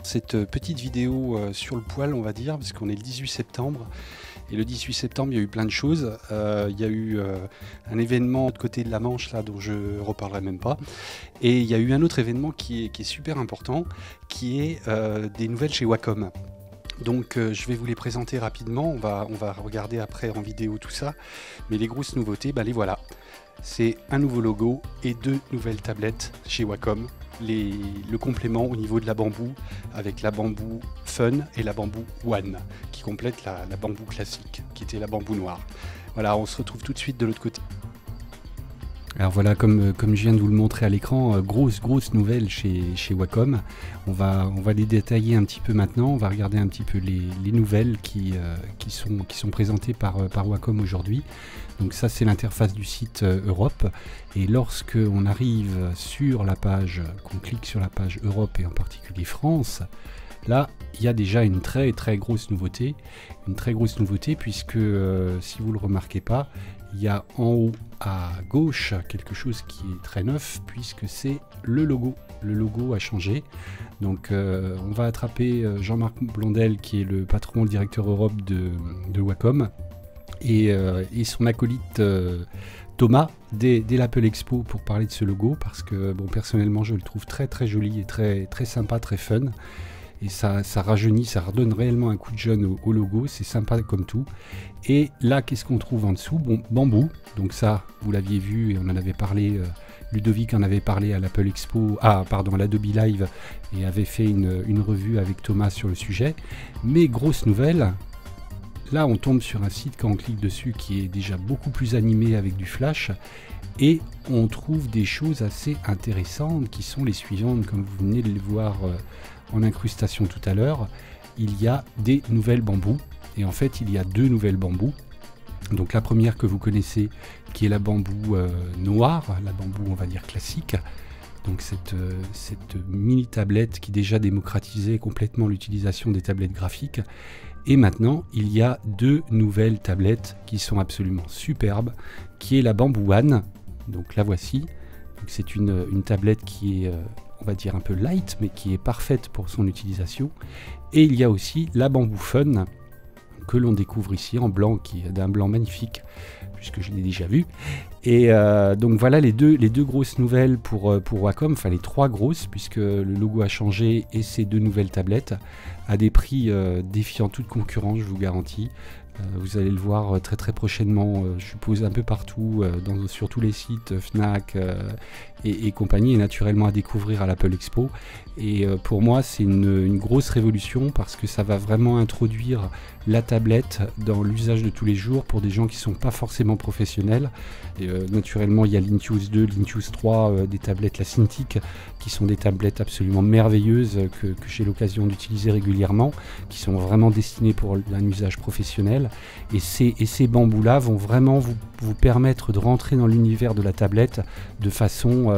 Cette petite vidéo sur le poil, on va dire, parce qu'on est le 18 septembre. Et le 18 septembre, il y a eu plein de choses. Il y a eu un événement de côté de la Manche, là, dont je ne reparlerai même pas. Et il y a eu un autre événement qui est super important, qui est des nouvelles chez Wacom. Donc je vais vous les présenter rapidement, on va regarder après en vidéo tout ça. Mais les grosses nouveautés, les voilà. C'est un nouveau logo et 2 nouvelles tablettes chez Wacom. Le complément au niveau de la bambou avec la bambou Fun et la bambou One qui complète la bambou classique qui était la bambou noire. Voilà, on se retrouve tout de suite de l'autre côté. Alors voilà, comme je viens de vous le montrer à l'écran, grosse nouvelle chez Wacom. On va les détailler un petit peu maintenant, on va regarder un petit peu les nouvelles qui sont présentées par Wacom aujourd'hui. Donc ça, c'est l'interface du site Europe, et lorsque on arrive sur la page, qu'on clique sur la page Europe et en particulier France, là il y a déjà une très grosse nouveauté, puisque si vous ne le remarquez pas, il y a en haut à gauche quelque chose qui est très neuf, puisque c'est le logo. Le logo a changé. Donc on va attraper Jean-Marc Blondel, qui est le patron, le directeur Europe de Wacom, et son acolyte Thomas dès l'Apple Expo pour parler de ce logo, parce que bon, personnellement je le trouve très joli et très sympa, très fun. Et ça rajeunit, ça redonne réellement un coup de jeune au logo, c'est sympa comme tout. Et là, qu'est-ce qu'on trouve en dessous? Bon, bambou, donc ça, vous l'aviez vu et on en avait parlé, Ludovic en avait parlé à l'Apple Expo, à l'Adobe Live, et avait fait une revue avec Thomas sur le sujet. Mais grosse nouvelle, là on tombe sur un site quand on clique dessus qui est déjà beaucoup plus animé avec du flash, et on trouve des choses assez intéressantes qui sont les suivantes, comme vous venez de les voir en incrustation tout à l'heure. Il y a des nouvelles bambous, et en fait il y a 2 nouvelles bambous. Donc la première que vous connaissez, qui est la bambou noire, la bambou on va dire classique, donc cette mini tablette qui déjà démocratisait complètement l'utilisation des tablettes graphiques. Et maintenant il y a 2 nouvelles tablettes qui sont absolument superbes, qui est la bambou One, donc la voici. C'est une tablette qui est on va dire un peu light, mais qui est parfaite pour son utilisation. Et il y a aussi la bambou Fun, que l'on découvre ici en blanc, qui est d'un blanc magnifique, puisque je l'ai déjà vu. Et donc voilà les deux grosses nouvelles pour Wacom, enfin les 3 grosses, puisque le logo a changé, et ces 2 nouvelles tablettes à des prix défiant toute concurrence, je vous garantis. Vous allez le voir très prochainement, je suppose un peu partout, sur tous les sites Fnac et compagnie, et naturellement à découvrir à l'Apple Expo. Et pour moi c'est une grosse révolution, parce que ça va vraiment introduire la tablette dans l'usage de tous les jours pour des gens qui ne sont pas forcément professionnels. Et, naturellement il y a l'Intuos 2, l'Intuos 3, des tablettes, la Cintiq, qui sont des tablettes absolument merveilleuses que j'ai l'occasion d'utiliser régulièrement, qui sont vraiment destinées pour un usage professionnel. Et ces bambous là vont vraiment vous permettre de rentrer dans l'univers de la tablette de façon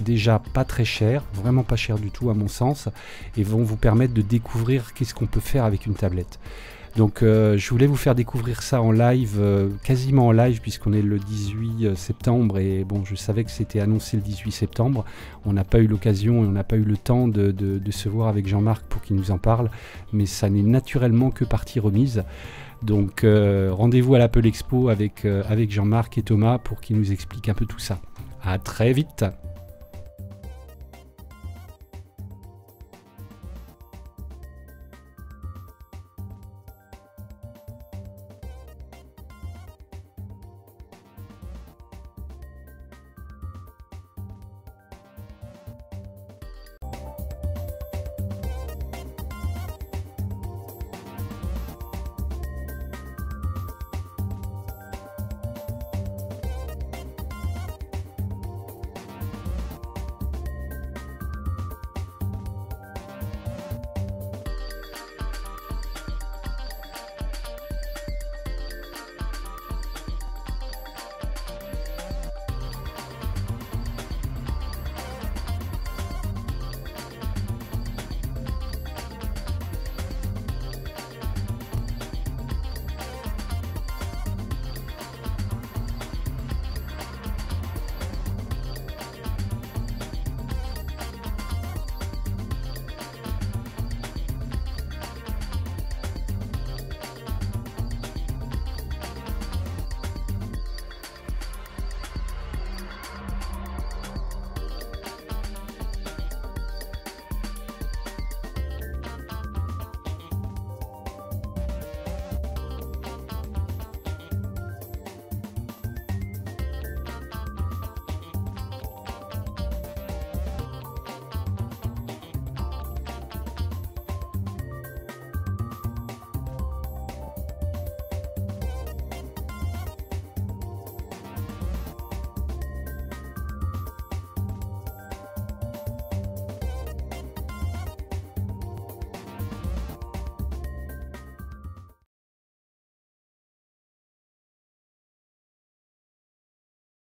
déjà pas très chère, vraiment pas chère du tout à mon sens, et vont vous permettre de découvrir qu'est-ce qu'on peut faire avec une tablette. Donc je voulais vous faire découvrir ça en live, quasiment en live, puisqu'on est le 18 septembre, et bon, je savais que c'était annoncé le 18 septembre. On n'a pas eu l'occasion et on n'a pas eu le temps de se voir avec Jean-Marc pour qu'il nous en parle, mais ça n'est naturellement que partie remise. Donc rendez-vous à l'Apple Expo avec Jean-Marc et Thomas pour qu'ils nous expliquent un peu tout ça. À très vite!